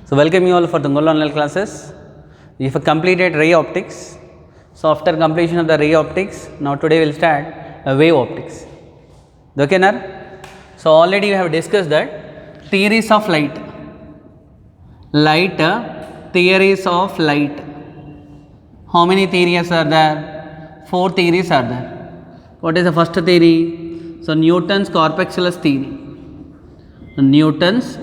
So welcome you all for the online classes. We have completed ray optics. So after completion of the ray optics, now today we will start wave optics. Okay, Nar? So already we have discussed that theories of light. Theories of light. How many theories are there? 4 theories are there. What is the first theory? So Newton's corpusculus theory. Newton's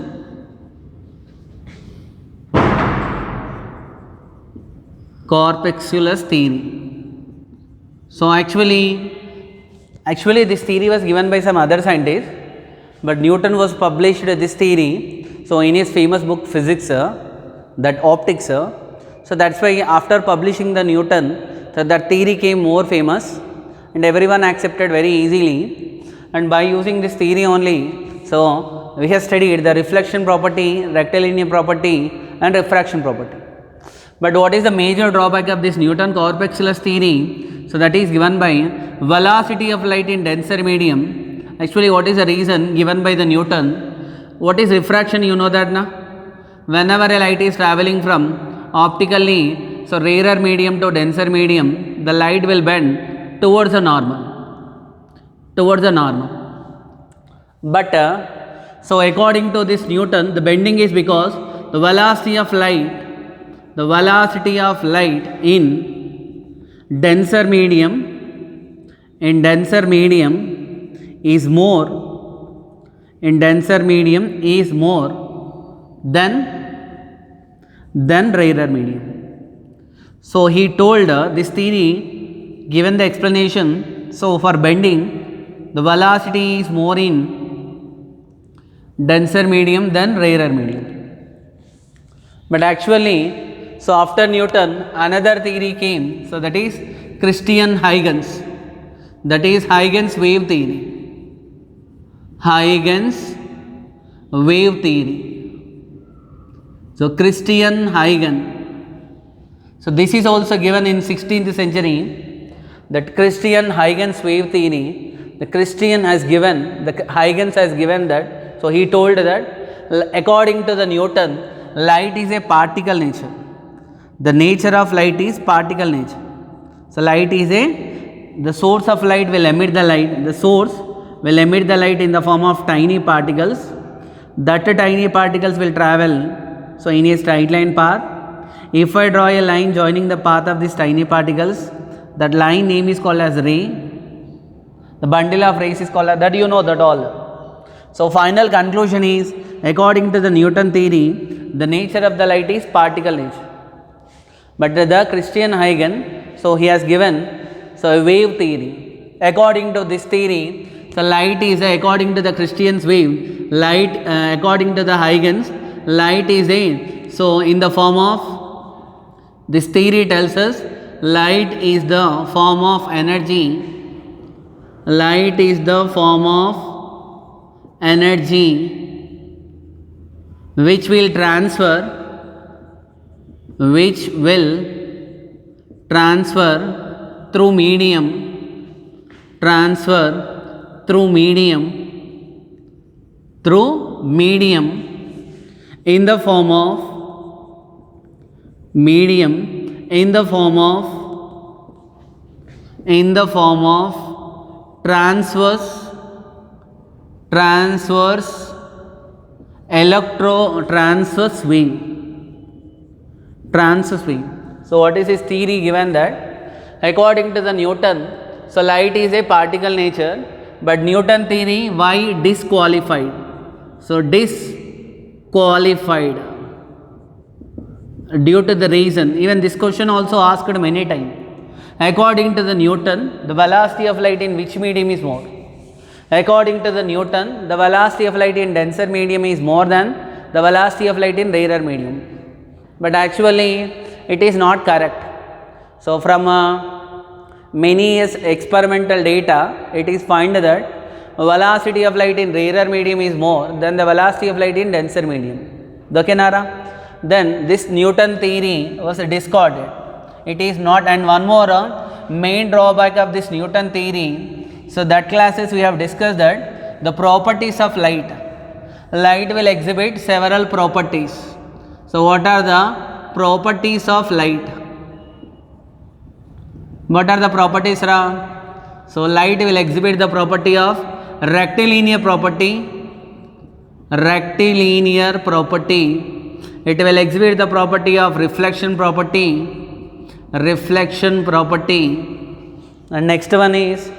corpusculus theory. So actually this theory was given by some other scientists, but Newton was published this theory. So in his famous book Physics, that optics. So that's why after publishing the Newton, so that theory came more famous and everyone accepted very easily. And by using this theory only, so we have studied the reflection property, rectilinear property and refraction property. But what is the major drawback of this Newton corpusculus theory? So that is given by velocity of light in denser medium. Actually, what is the reason given by the Newton? What is refraction? You know that, na? Whenever a light is traveling from optically, so rarer medium to denser medium, the light will bend towards the normal. But so according to this Newton, the bending is because the velocity of light in denser medium is more than rarer medium. So he told this theory, given the explanation, so for bending the velocity is more in denser medium than rarer medium. But actually, so after Newton, another theory came, so that is Christian Huygens, that is Huygens wave theory. Huygens wave theory. So Christian Huygens. So this is also given in 16th century, that Christian Huygens wave theory. The Huygens has given that. So he told that according to the Newton, light is a particle nature. The nature of light is particle nature. So light is the source of light will emit the light. The source will emit the light in the form of tiny particles. That tiny particles will travel, so in a straight line path. If I draw a line joining the path of these tiny particles, that line name is called as ray. The bundle of rays is called as, that you know that all. So final conclusion is, according to the Newton theory, the nature of the light is particle nature. But the Christian Huygens, so he has given a wave theory. According to this theory, so light is according to the Christian's wave, light according to the Huygens, light is so in the form of, this theory tells us light is the form of energy. Light is the form of energy which will transfer through medium in the form of transverse wave. So what is his theory given that according to the Newton, so light is a particle nature, but Newton theory why disqualified? So disqualified due to the reason, even this question also asked many times. According to the Newton, the velocity of light in which medium is more? According to the Newton, the velocity of light in denser medium is more than the velocity of light in rarer medium. But actually it is not correct. So from many years experimental data, it is found that velocity of light in rarer medium is more than the velocity of light in denser medium. Okay, Nara? Then this Newton theory was discarded. It is not. And one more main drawback of this Newton theory, so that classes we have discussed that the properties of light will exhibit several properties. So what are the properties of light? What are the properties, Ra? So light will exhibit the property of rectilinear property. Rectilinear property. It will exhibit the property of reflection property. Reflection property. And next one is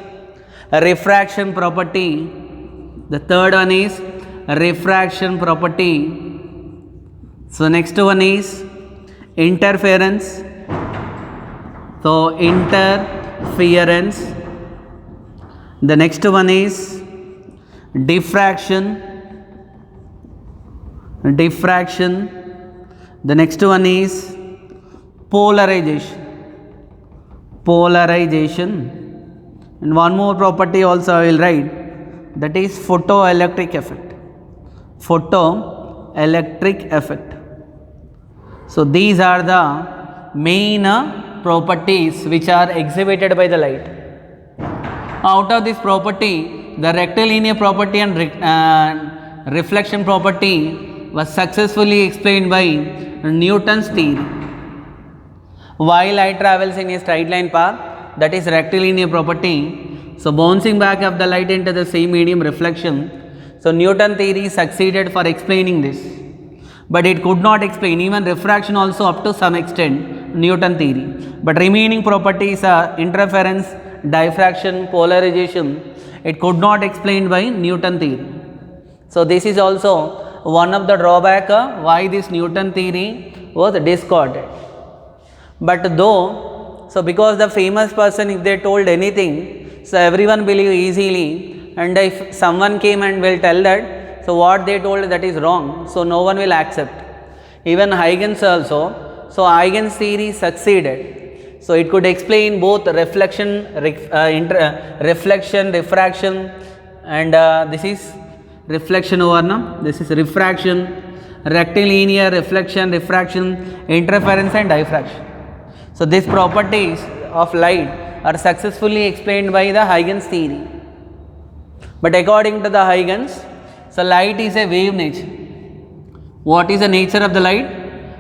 refraction property. The third one is refraction property. So next one is interference. So interference. The next one is diffraction. Diffraction. The next one is polarization. Polarization. And one more property also I will write, that is photoelectric effect. Photoelectric effect. So these are the main properties which are exhibited by the light. Out of this property, the rectilinear property and reflection property was successfully explained by Newton's theory. Why light travels in a straight line path, that is rectilinear property. So bouncing back of the light into the same medium, reflection. So Newton theory succeeded for explaining this, but it could not explain even refraction also up to some extent, Newton theory. But remaining properties are interference, diffraction, polarization, it could not explain by Newton theory. So this is also one of the drawback why this Newton theory was discarded. But though, so because the famous person, if they told anything, so everyone believe easily, and if someone came and will tell that, so what they told that is wrong, so no one will accept. Even Huygens also, so Huygens theory succeeded. So it could explain both reflection, reflection, refraction, and this is reflection over now, this is refraction, rectilinear, reflection, refraction, interference and diffraction. So these properties of light are successfully explained by the Huygens theory. But according to the Huygens, so light is a wave nature. What is the nature of the light?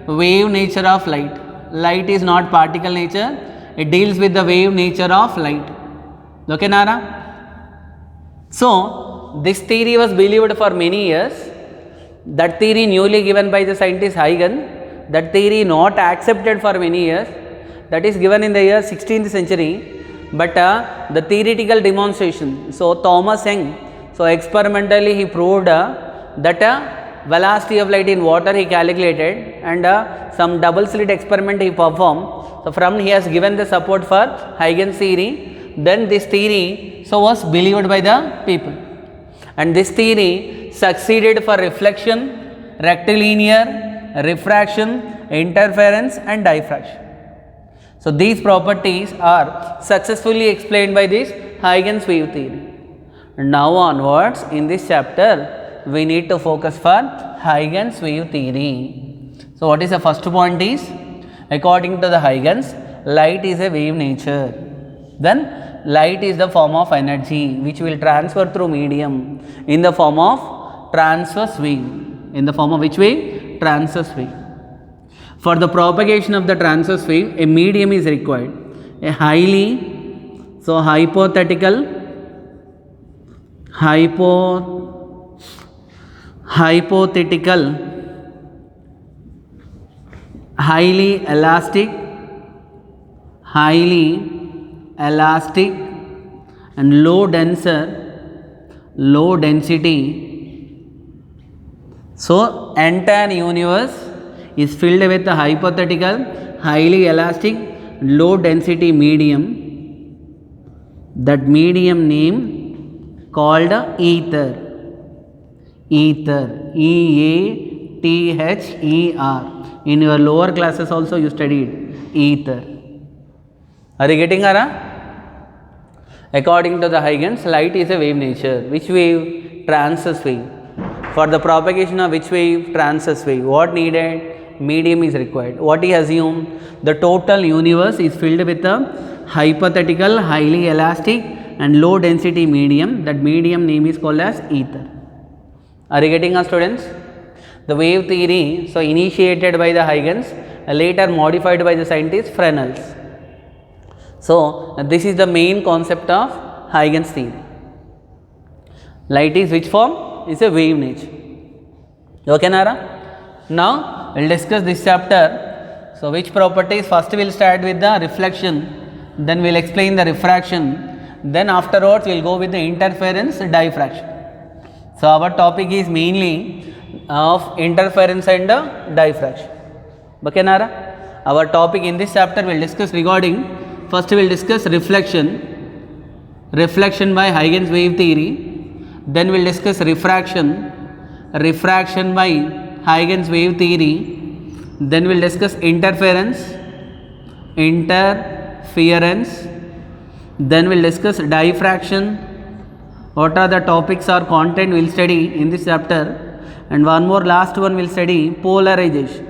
Wave nature of light. Light is not particle nature, it deals with the wave nature of light. Okay, Nara? So this theory was believed for many years. That theory newly given by the scientist Huygens, that theory not accepted for many years. That is given in the year 16th century. But the theoretical demonstration, so Thomas Young, so experimentally he proved that velocity of light in water he calculated, and some double slit experiment he performed. So from he has given the support for Huygens theory. Then this theory so was believed by the people, and this theory succeeded for reflection, rectilinear, refraction, interference and diffraction. So these properties are successfully explained by this Huygens wave theory. Now onwards in this chapter we need to focus for Huygens wave theory. So what is the first point is, according to the Huygens, light is a wave nature. Then light is the form of energy which will transfer through medium in the form of transverse wave. In the form of which wave? Transverse wave. For the propagation of the transverse wave, a medium is required. A highly, so hypothetical, highly elastic and low density. So entire universe is filled with a hypothetical, highly elastic, low density medium. That medium name called ether. Ether, E-A-T-H-E-R. In your lower classes also you studied ether. Are you getting Ara? According to the Huygens, light is a wave nature. Which wave? Transverse wave. For the propagation of which wave? Transverse wave. What needed? Medium is required. What he assumed? The total universe is filled with a hypothetical, highly elastic and low density medium. That medium name is called as ether. Are you getting us, students? The wave theory, so initiated by the Huygens, later modified by the scientist Fresnel. So this is the main concept of Huygens theory. Light is which form? Is a wave nature. Okay, Nara? Now we'll discuss this chapter. So which properties? First we'll start with the reflection, then we'll explain the refraction, then afterwards we'll go with the interference, diffraction. So our topic is mainly of interference and diffraction. Okay, Nara? Our topic in this chapter will discuss regarding, first we'll discuss reflection by Huygens wave theory, then we'll discuss refraction by Huygens wave theory, then we'll discuss interference, then we'll discuss diffraction. What are the topics or content we'll study in this chapter, and one more last one we'll study polarization.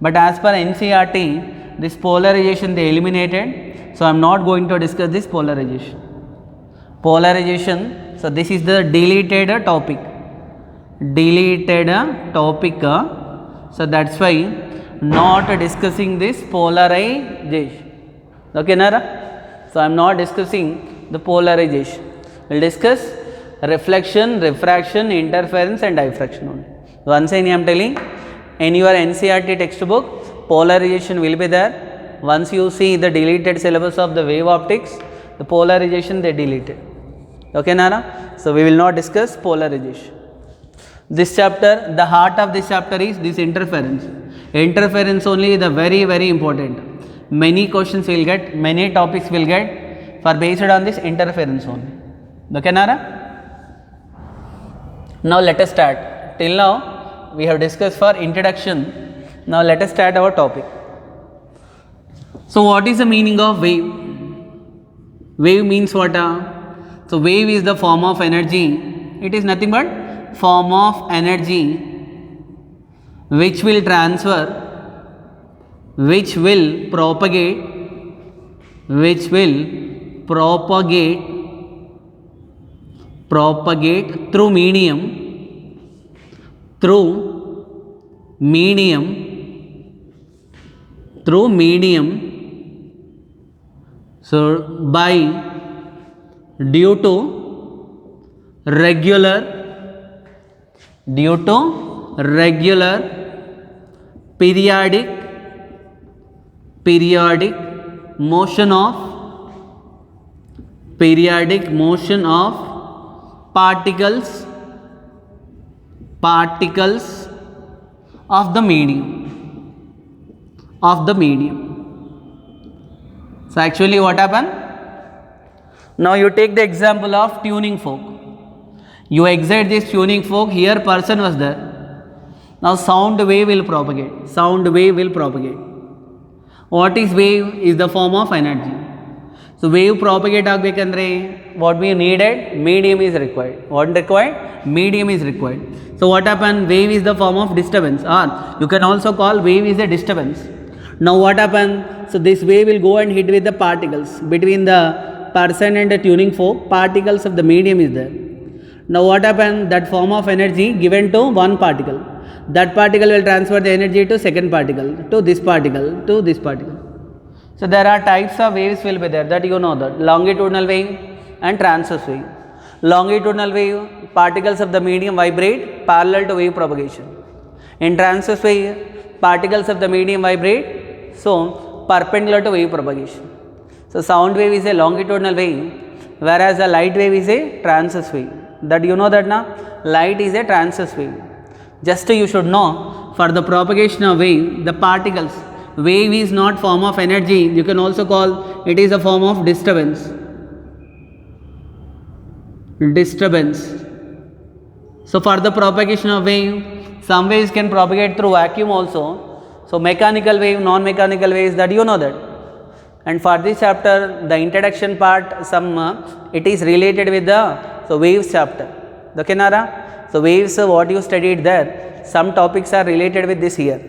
But as per NCERT, this polarization they eliminated, so I am not going to discuss this polarization. So this is the deleted topic. So that's why not discussing this polarization. Okay, Nara? So I am not discussing the polarization. We'll discuss reflection, refraction, interference and diffraction only. Once again I am telling, in your NCERT textbook, polarization will be there. Once you see the deleted syllabus of the wave optics, the polarization they deleted. Okay, Nara? So we will not discuss polarization. This chapter, the heart of this chapter is this interference. Interference only is the very, very important. Many questions will get, many topics will get for based on this interference only. Okay, Nara? Now let us start. Till now we have discussed for introduction. Now let us start our topic. So what is the meaning of wave? Wave means what? So wave is the form of energy. It is nothing but form of energy which will transfer, which will propagate through medium. So by due to regular periodic motion of particles of the medium. So actually what happened? Now you take the example of tuning fork. You excite this tuning fork, here person was there. Now sound wave will propagate. What is wave? Is the form of energy. So wave propagate agbekanದ್ರೆ what we needed? Medium is required. What required? Medium is required. So what happened? Wave is the form of disturbance, or you can also call wave is a disturbance. Now what happened? So this wave will go and hit with the particles between the person and the tuning fork. Particles of the medium is there. Now what happened? That form of energy given to one particle. That particle will transfer the energy to second particle, to this particle, to this particle. So there are types of waves will be there, that you know that. Longitudinal wave and transverse wave. Longitudinal wave, particles of the medium vibrate parallel to wave propagation. In transverse wave, particles of the medium vibrate so perpendicular to wave propagation. So sound wave is a longitudinal wave, whereas the light wave is a transverse wave. That you know that now? Light is a transverse wave. Just you should know, for the propagation of wave, the particles, wave is not form of energy, you can also call it is a form of disturbance. So for the propagation of wave, some waves can propagate through vacuum also. So mechanical wave, non-mechanical waves, that you know that. And for this chapter, the introduction part, it is related with the waves chapter. Okay, Nara? So waves, what you studied there, some topics are related with this here.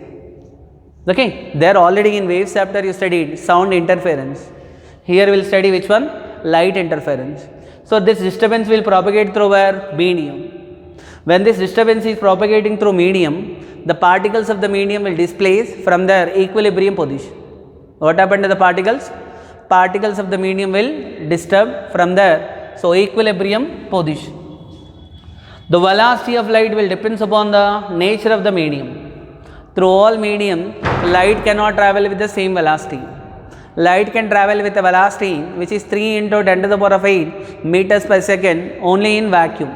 Okay, there already in waves chapter you studied sound interference. Here we will study which one? Light interference. So this disturbance will propagate through where? Medium. When this disturbance is propagating through medium, the particles of the medium will displace from their equilibrium position. What happened to the particles? Particles of the medium will disturb from their equilibrium position. The velocity of light will depends upon the nature of the medium. Through all medium, light cannot travel with the same velocity. Light can travel with a velocity which is 3 into 10 to the power of 8 meters per second only in vacuum.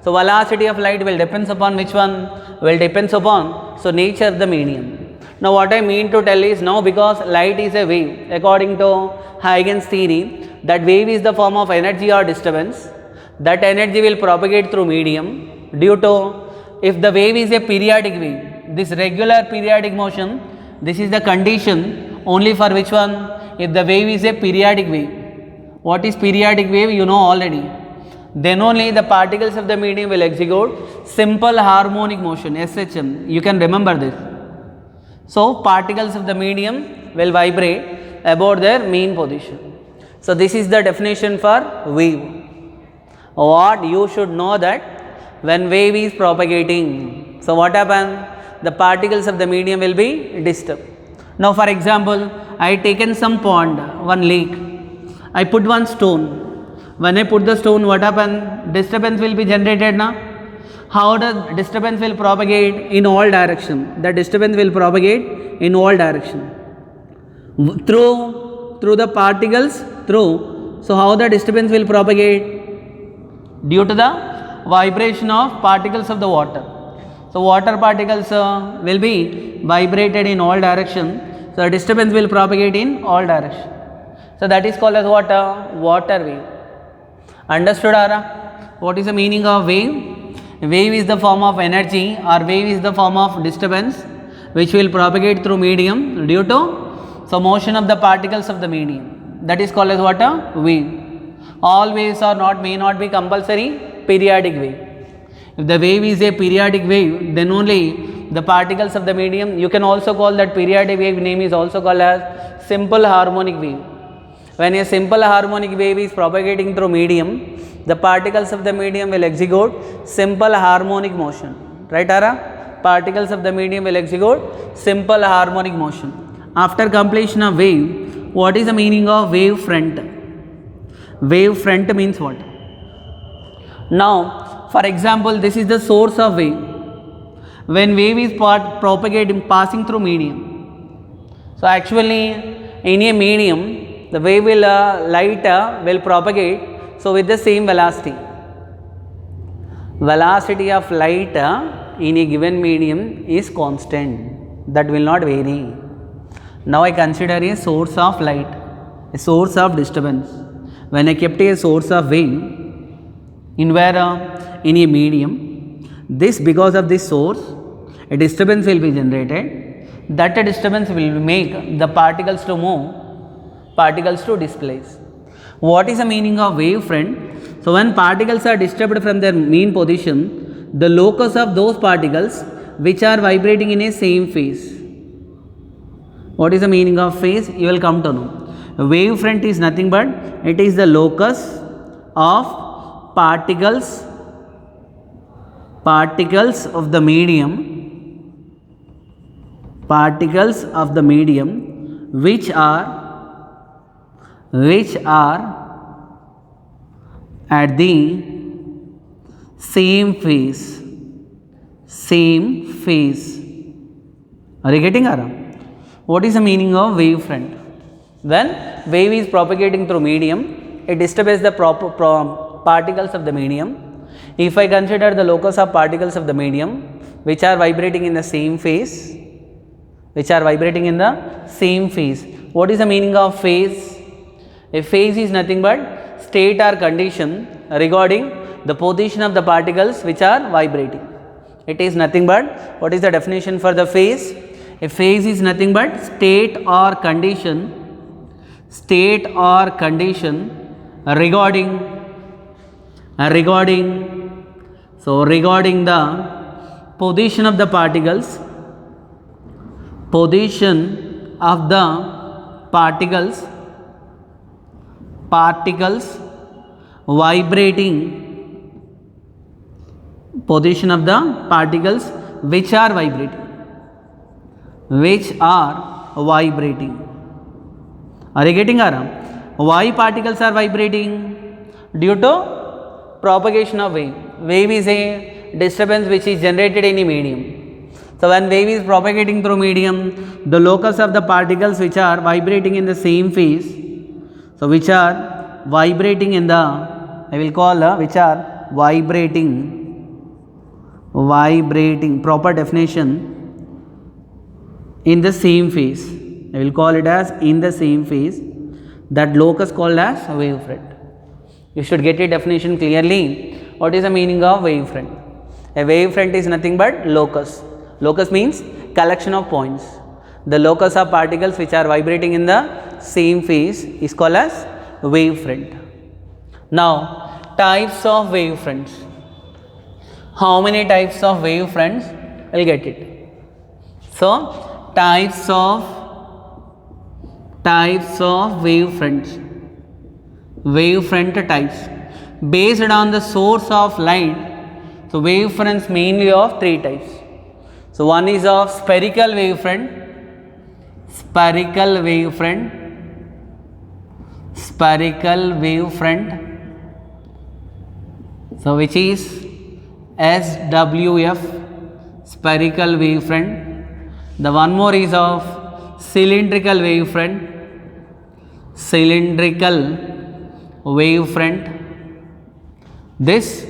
So, velocity of light will depends upon which one? Will depends upon nature of the medium. Now, what I mean to tell is now because light is a wave, according to Huygens theory, that wave is the form of energy or disturbance. That energy will propagate through medium due to, if the wave is a periodic wave, this regular periodic motion, this is the condition only for which one? If the wave is a periodic wave. What is periodic wave? You know already. Then only the particles of the medium will execute simple harmonic motion, SHM. You can remember this. So, particles of the medium will vibrate about their mean position. So, this is the definition for wave. What you should know that when wave is propagating, so what happens? The particles of the medium will be disturbed. Now, for example, I taken some pond, one lake. I put one stone. When I put the stone, what happens? Disturbance will be generated now. How the disturbance will propagate? In all direction. The disturbance will propagate in all direction. Through the particles, through. So, how the disturbance will propagate? Due to the vibration of particles of the water. So, water particles will be vibrated in all direction. So, disturbance will propagate in all direction. So, that is called as what? Water wave. Understood, Ara? What is the meaning of wave? Wave is the form of energy or wave is the form of disturbance which will propagate through medium due to motion of the particles of the medium. That is called as what? Wave. All waves are may not be compulsory periodic wave. If the wave is a periodic wave, then only the particles of the medium, you can also call that periodic wave name is also called as simple harmonic wave. When a simple harmonic wave is propagating through medium, the particles of the medium will execute simple harmonic motion. Right, Ara? Particles of the medium will execute simple harmonic motion. After completion of wave, what is the meaning of wave front? Wave front means what? Now, for example, this is the source of wave. When wave is propagating, passing through medium. So, actually, in a medium, the wave will light will propagate. So, with the same velocity. Velocity of light in a given medium is constant. That will not vary. Now, I consider a source of light, a source of disturbance. When I kept a source of wave in where in a medium, this because of this source, a disturbance will be generated. That disturbance will make the particles to move, particles to displace. What is the meaning of wave front? So, when particles are disturbed from their mean position, the locus of those particles which are vibrating in a same phase. What is the meaning of phase? You will come to know. Wave front is nothing but it is the locus of particles of the medium, which are at the same phase. Are you getting, Ara? What is the meaning of wave front? When wave is propagating through medium, it disturbs the particles of the medium. If I consider the locus of particles of the medium which are vibrating in the same phase, what is the meaning of phase? A phase is nothing but state or condition regarding the position of the particles which are vibrating. It is nothing but, what is the definition for the phase? A phase is nothing but state or condition regarding the position of the particles, particles vibrating position of the particles which are vibrating. Which are vibrating. Are you getting Aram? Why particles are vibrating? Due to propagation of wave. Wave is a disturbance which is generated in a medium. So when wave is propagating through medium, the locus of the particles which are vibrating in the same phase, so which are vibrating in the, I will call which are vibrating, proper definition, in the same phase. I will call it as in the same phase. That locus called as wavefront. You should get a definition clearly. What is the meaning of wavefront? A wavefront is nothing but locus. Locus means collection of points. The locus of particles which are vibrating in the same phase is called as wavefront. Now, types of wavefronts. How many types of wavefronts? I will get it. So, types of wavefronts. Wavefront types based on the source of light. So wavefronts mainly of three types. So one is of spherical wavefront, so which is SWF, spherical wavefront. The one more is of cylindrical wavefront. This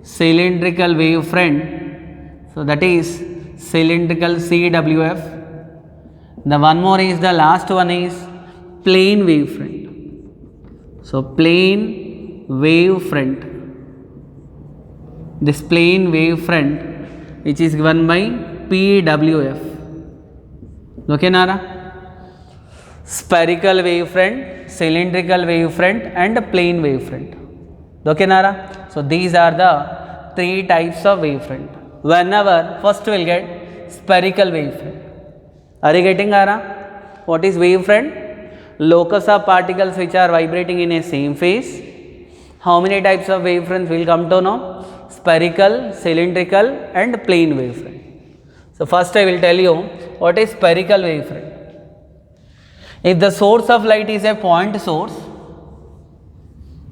cylindrical wavefront, so that is cylindrical CWF. The one more is, the last one is plane wavefront. So plane wavefront. This plane wavefront which is given by PWF. Okay, Nara? Spherical wavefront, cylindrical wavefront and plane wavefront. Okay, Nara? So these are the three types of wavefront. Whenever first we will get spherical wavefront. Are you getting, Nara? What is wavefront? Locus of particles which are vibrating in a same phase. How many types of wavefronts we will come to know? Spherical, cylindrical and plane wavefront. So first I will tell you what is spherical wavefront. If the source of light is a point source,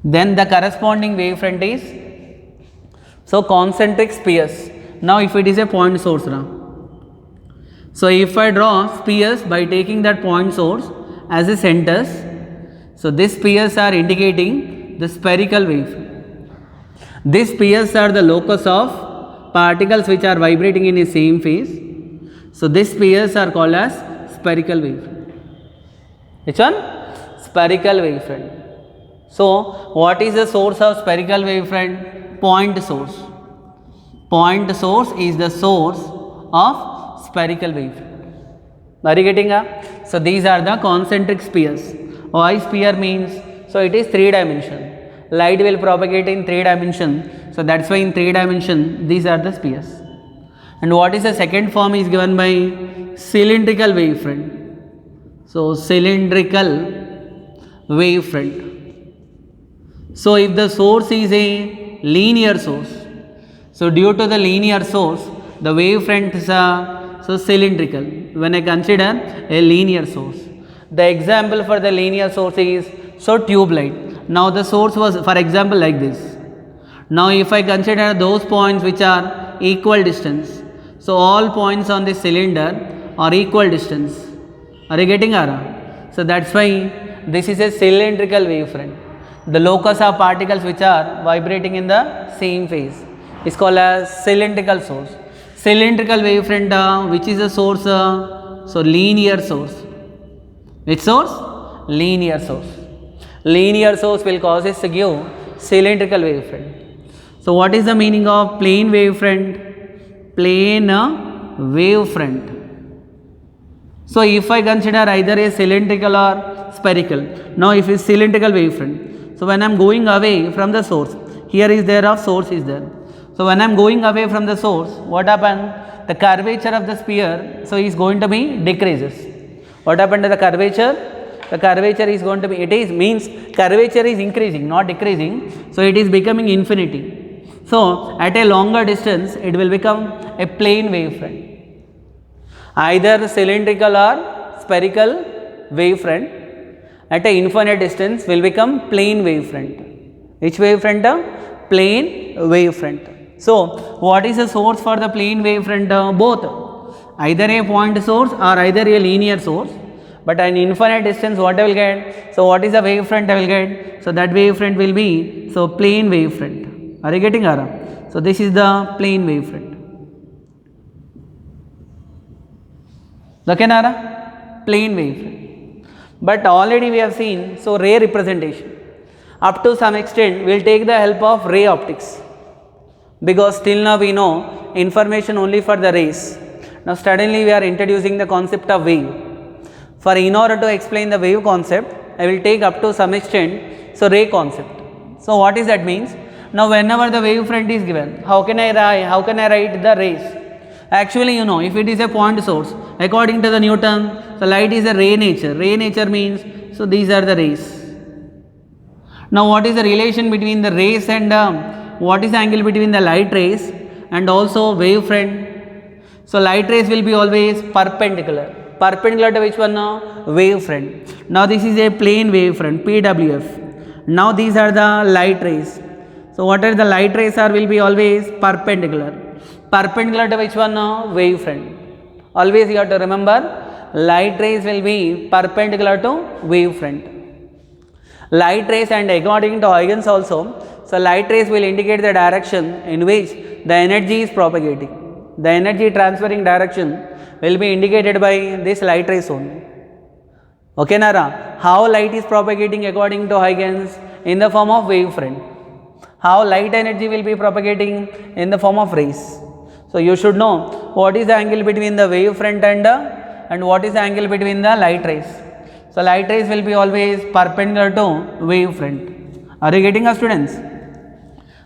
then the corresponding wavefront is concentric spheres. Now if it is a point source now, so if I draw spheres by taking that point source as a centers, so these spheres are indicating the spherical wavefront. These spheres are the locus of particles which are vibrating in a same phase. So these spheres are called as spherical wavefront. Which one? Spherical wavefront. So what is the source of spherical wavefront? Point source. Point source is the source of spherical wavefront. Are you getting up? So these are the concentric spheres. Why sphere means? So it is 3 dimension. Light will propagate in 3 dimension. So that's why in 3 dimension these are the spheres. And what is the second form is given by cylindrical wavefront. So cylindrical wavefront. So if the source is a linear source, so due to the linear source, the wavefronts are cylindrical. When I consider a linear source, the example for the linear source is tube light. Now the source was, for example, like this. Now if I consider those points which are equal distance, so all points on this cylinder are equal distance. Are you getting Ara? So that's why this is a cylindrical wavefront. The locus of particles which are vibrating in the same phase is called as cylindrical source. Cylindrical wavefront, which is the source? So linear source. Which source? Linear source. Linear source will cause us to give cylindrical wavefront. So what is the meaning of plane wavefront? Plane wavefront. So if I consider either a cylindrical or spherical, now if it's cylindrical wavefront, so when I am going away from the source, here is there of source is there. So when I am going away from the source, what happened? The curvature of the sphere, so is going to be decreases. What happened to the curvature? The curvature is going to be, it is means curvature is increasing, not decreasing. So it is becoming infinity. So So at a longer distance it will become a plane wavefront, either cylindrical or spherical wavefront. At a infinite distance will become plane wavefront. Which wavefront? Plane wavefront. So what is the source for the plane wavefront? Both, either a point source or either a linear source. But at infinite distance what I will get? So what is the wavefront I will get? So that wavefront will be, so plane wavefront. Are you getting Ara? So this is the plane wavefront. Okay Nara? Plane wavefront. But already we have seen, so ray representation. Up to some extent we will take the help of ray optics, because till now we know information only for the rays. Now suddenly we are introducing the concept of wave. For in order to explain the wave concept, I will take up to some extent, so ray concept. So what is that means? Now whenever the wavefront is given, how can I write the rays? Actually, you know, if it is a point source, according to the Newton, so light is a ray nature. Ray nature means, so these are the rays. Now what is the relation between the rays and what is the angle between the light rays and also wavefront? So light rays will be always perpendicular. Perpendicular to which one now? Wavefront. Now this is a plane wavefront, PWF. Now these are the light rays. So what are the light rays are will be always perpendicular. Perpendicular to which one now? Wavefront. Always you have to remember, light rays will be perpendicular to wavefront. Light rays, and according to Huygens also, so light rays will indicate the direction in which the energy is propagating. The energy transferring direction will be indicated by this light rays only. Okay Nara? How light is propagating according to Huygens? In the form of wavefront. How light energy will be propagating? In the form of rays. So you should know what is the angle between the wavefront and what is the angle between the light rays. So light rays will be always perpendicular to wavefront. Are you getting us, students?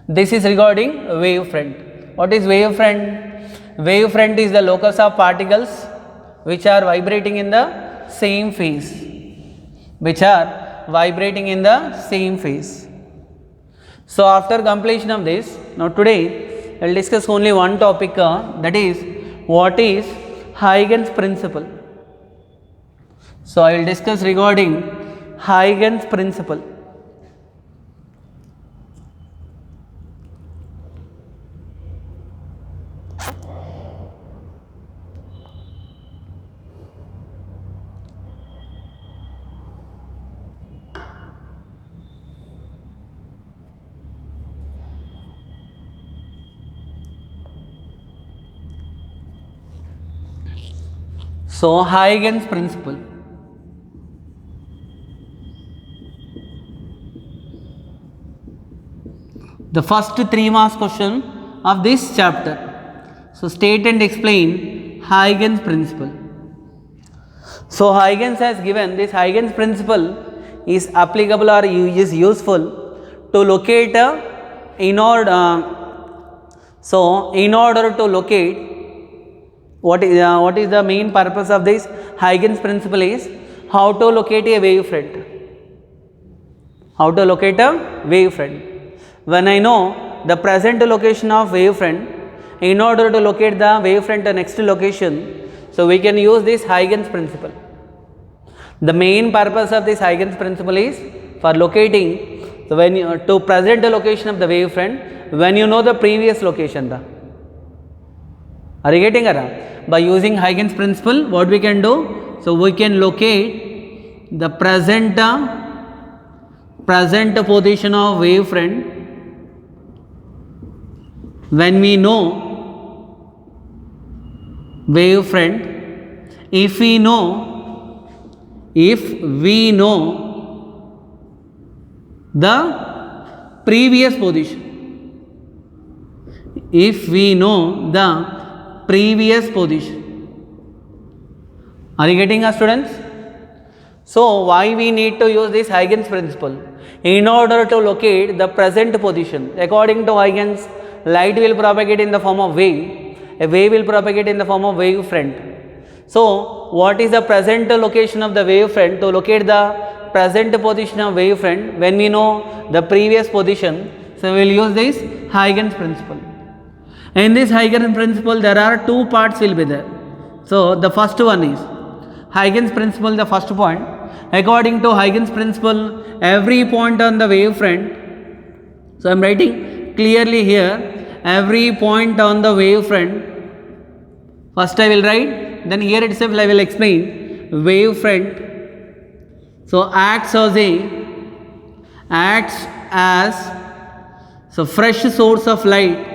This is regarding wavefront. What is wavefront? Wavefront is the locus of particles which are vibrating in the same phase. Which are vibrating in the same phase. So after completion of this, now today I will discuss only one topic, that is, what is Huygens principle. So I will discuss regarding Huygens principle. So Huygens principle. The first 3 marks question of this chapter. So state and explain Huygens principle. So Huygens has given this Huygens principle is applicable or is useful to locate in order to locate what is the main purpose of this Huygens principle is how to locate a wavefront. How to locate a wavefront. When I know the present location of wavefront, in order to locate the wavefront next location, so we can use this Huygens principle. The main purpose of this Huygens principle is for locating, so when you, to present the location of the wavefront when you know the previous location. Are you getting it? By using Huygens principle, what we can do? So we can locate the present position of wavefront when we know wavefront. If we know the previous position, if we know the previous position. Are you getting us, students? So why we need to use this Huygens principle? In order to locate the present position. According to Huygens, light will propagate in the form of wave, a wave will propagate in the form of wavefront. So what is the present location of the wavefront? To locate the present position of wavefront when we know the previous position, so we will use this Huygens principle. In this Huygens principle, there are two parts will be there. So the first one is Huygens principle, the first point. According to Huygens principle, every point on the wavefront, so I am writing clearly here, every point on the wavefront, first I will write, then here itself I will explain, wavefront, so acts as so fresh source of light,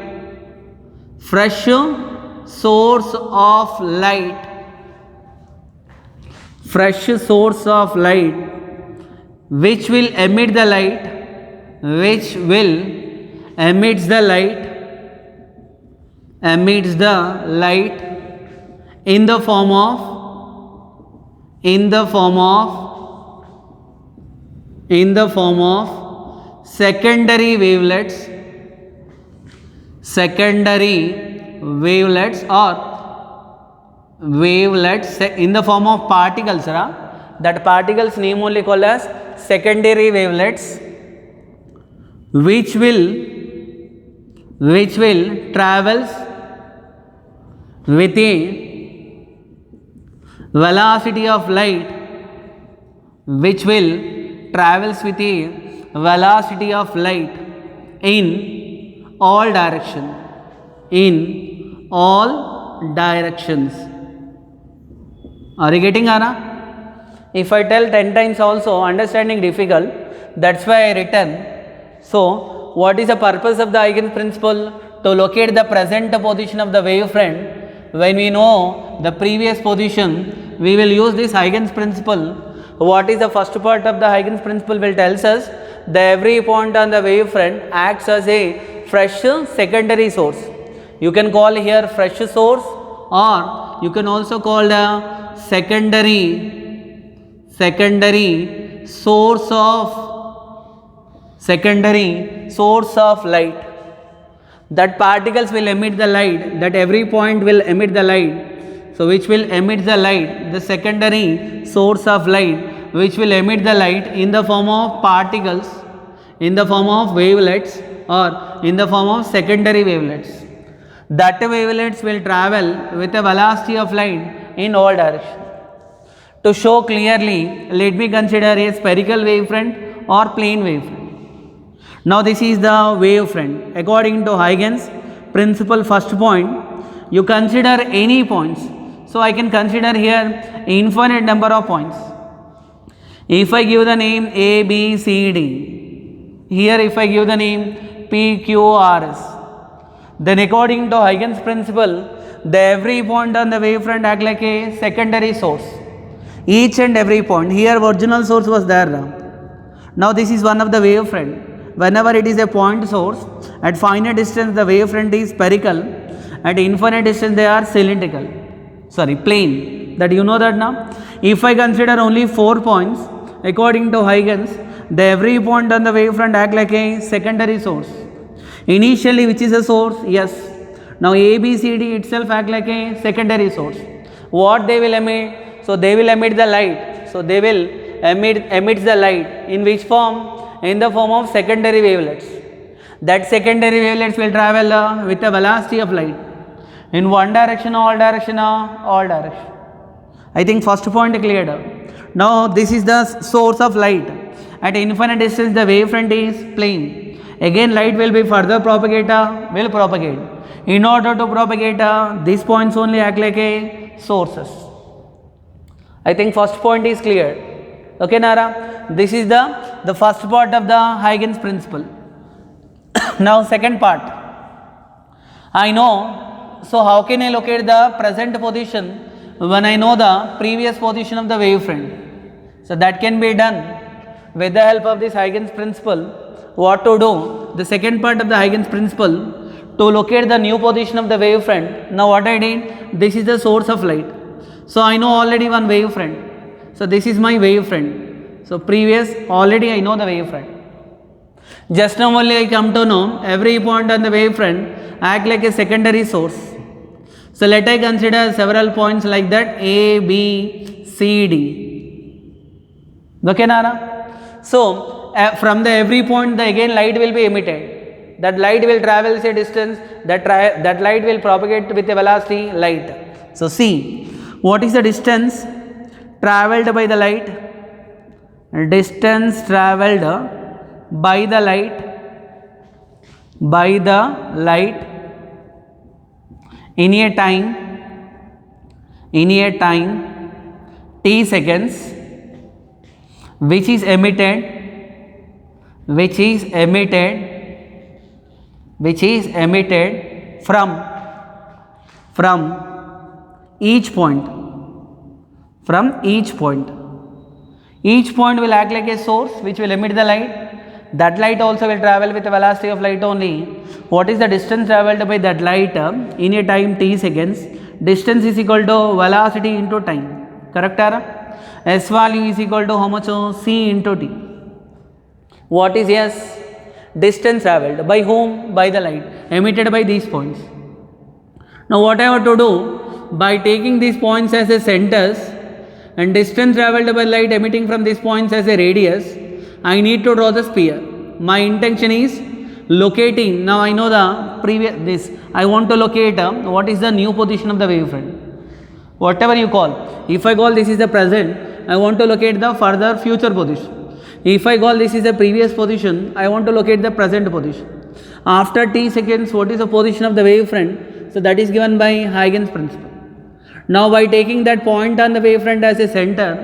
fresh source of light, fresh source of light, which will emit the light, which will emits the light in the form of secondary wavelets or wavelets in the form of particles, that particles name only called as secondary wavelets, which will travels with a velocity of light, which will travels with a velocity of light in all directions. Are you getting, Anna? If I tell 10 times also, understanding difficult, that's why I written. So, what is the purpose of the Huygens principle? To locate the present position of the wavefront. When we know the previous position, we will use this Huygens principle. What is the first part of the Huygens principle will tells us that every point on the wavefront acts as a fresh secondary source. You can call here fresh source, or you can also call the secondary source of light. That particles will emit the light, that every point will emit the light. So which will emit the light, the secondary source of light, which will emit the light in the form of particles, in the form of wavelets, or in the form of secondary wavelets. That wavelets will travel with a velocity of light in all directions. To show clearly, let me consider a spherical wavefront or plane wavefront. Now this is the wavefront. According to Huygens principle, first point, you consider any points. So I can consider here infinite number of points. If I give the name A, B, C, D, here if I give the name P, Q, R, S, then according to Huygens principle, the every point on the wavefront act like a secondary source. Each and every point, here original source was there. Now this is one of the wavefront. Whenever it is a point source, at finite distance the wavefront is spherical, at infinite distance they are cylindrical, plane. That you know that now. If I consider only 4 points, according to Huygens, the every point on the wavefront act like a secondary source. Initially, which is a source? Yes. Now A, B, C, D itself act like a secondary source. What they will emit? So they will emit the light. So they will emit the light in which form? In the form of secondary wavelets. That secondary wavelets will travel with a velocity of light in one direction, all direction, all direction. I think first point cleared. Now this is the source of light. At infinite distance the wavefront is plane. Again light will be further propagate. In order to propagate, these points only act like a sources. I think first point is clear. Okay, Nara? This is the first part of the Huygens principle. Now second part. I know, so how can I locate the present position when I know the previous position of the wavefront? So that can be done with the help of this Huygens principle. What to do? The second part of the Huygens principle, to locate the new position of the wavefront. Now what I did, this is the source of light. So I know already one wavefront. So this is my wavefront. So previous already I know the wavefront. Just now only I come to know every point on the wavefront act like a secondary source. So let I consider several points like that, A, B, C, D. Okay, Nara? So from the every point the again light will be emitted. that light will travel a distance, that light will propagate with a velocity light. So see, what is the distance traveled by the light? Distance traveled by the light in a time t seconds, which is emitted from each point. Each point will act like a source which will emit the light. That light also will travel with the velocity of light only. What is the distance traveled by that light in a time t seconds? Distance is equal to velocity into time. Correct? S value is equal to how much? C into t. What is S? Distance traveled. By whom? By the light emitted by these points. Now what I have to do? By taking these points as a centers and distance traveled by light emitting from these points as a radius, I need to draw the sphere. My intention is locating. Now I know the previous this. I want to locate what is the new position of the wavefront. Whatever you call. If I call this is the present, I want to locate the further future position. If I call this is the previous position, I want to locate the present position. After t seconds, what is the position of the wavefront? So that is given by Huygens principle. Now by taking that point on the wavefront as a center,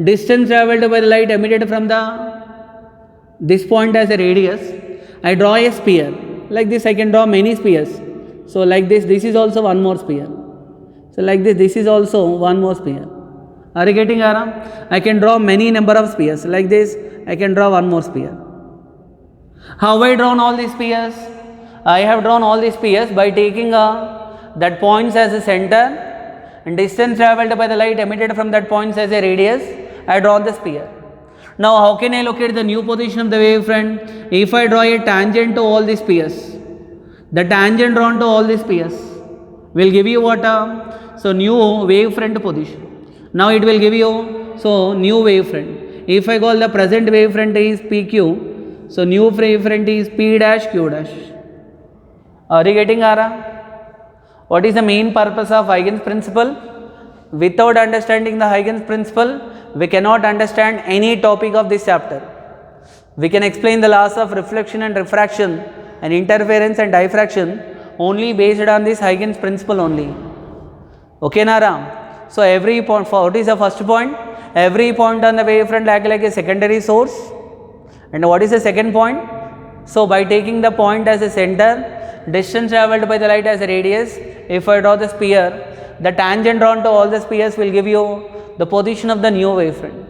distance traveled by the light emitted from this point as a radius, I draw a sphere. Like this I can draw many spheres. So like this is also one more sphere. So like this is also one more sphere. Are you getting Aram? I can draw many number of spheres. Like this I can draw one more sphere. How have I drawn all these spheres? I have drawn all these spheres by taking that points as a center and distance traveled by the light emitted from that points as a radius. I draw the sphere. Now how can I locate the new position of the wavefront? If I draw a tangent to all these spheres, the tangent drawn to all these spheres will give you what? So new wavefront position. Now it will give you new wavefront. If I call the present wavefront is PQ, so new wavefront is P dash Q dash. Are you getting Ara? What is the main purpose of Huygens principle? Without understanding the Huygens principle, we cannot understand any topic of this chapter. We can explain the laws of reflection and refraction and interference and diffraction only based on this Huygens principle only. Okay, Nara? So every point, what is the first point? Every point on the wavefront acts like a secondary source. And what is the second point? So by taking the point as a center, distance traveled by the light as a radius, if I draw the sphere, the tangent drawn to all the spheres will give you the position of the new wavefront.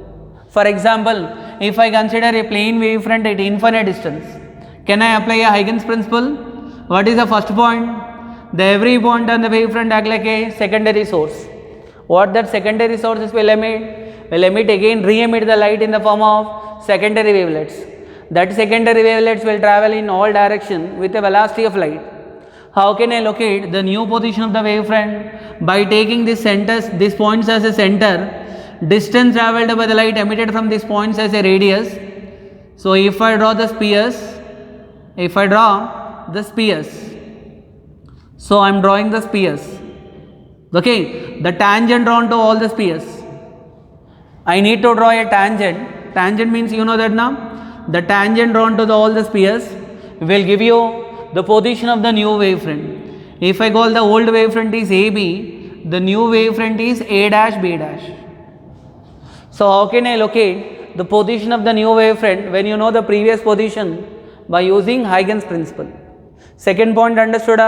For example, if I consider a plane wavefront at infinite distance, can I apply a Huygens principle? What is the first point? The every point on the wavefront act like a secondary source. What that secondary sources will emit? Will emit again, re-emit the light in the form of secondary wavelets. That secondary wavelets will travel in all directions with a velocity of light. How can I locate the new position of the wavefront? By taking these points as a center, distance traveled by the light emitted from these points as a radius. So if I draw the spheres, so I am drawing the spheres. Okay, the tangent drawn to all the spheres. I need to draw a tangent. Tangent means you know that now. The tangent drawn to all the spheres will give you the position of the new wavefront. If I call the old wavefront is AB, the new wavefront is A dash B dash. So how can I locate the position of the new wavefront when you know the previous position? By using Huygens principle. Second point understood?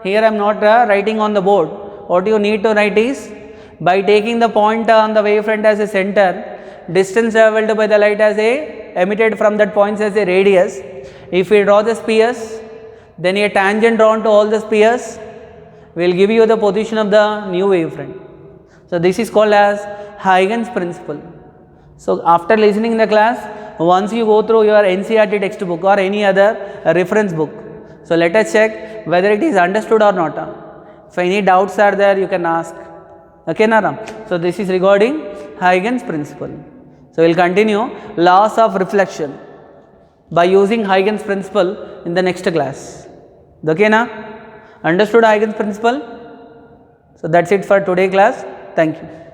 Here I am not writing on the board. What you need to write is, by taking the point on the wavefront as a center, distance traveled by the light as a emitted from that points as a radius. If we draw the spheres, then a tangent drawn to all the spheres will give you the position of the new wavefront. So this is called as Huygens principle. So after listening in the class, once you go through your NCERT textbook or any other reference book, so let us check whether it is understood or not. If any doubts are there, you can ask. Okay, Nara? So this is regarding Huygens principle. So we will continue laws of reflection. by using Huygens principle in the next class. Okay na? Understood Huygens principle? So that's it for today class. Thank you.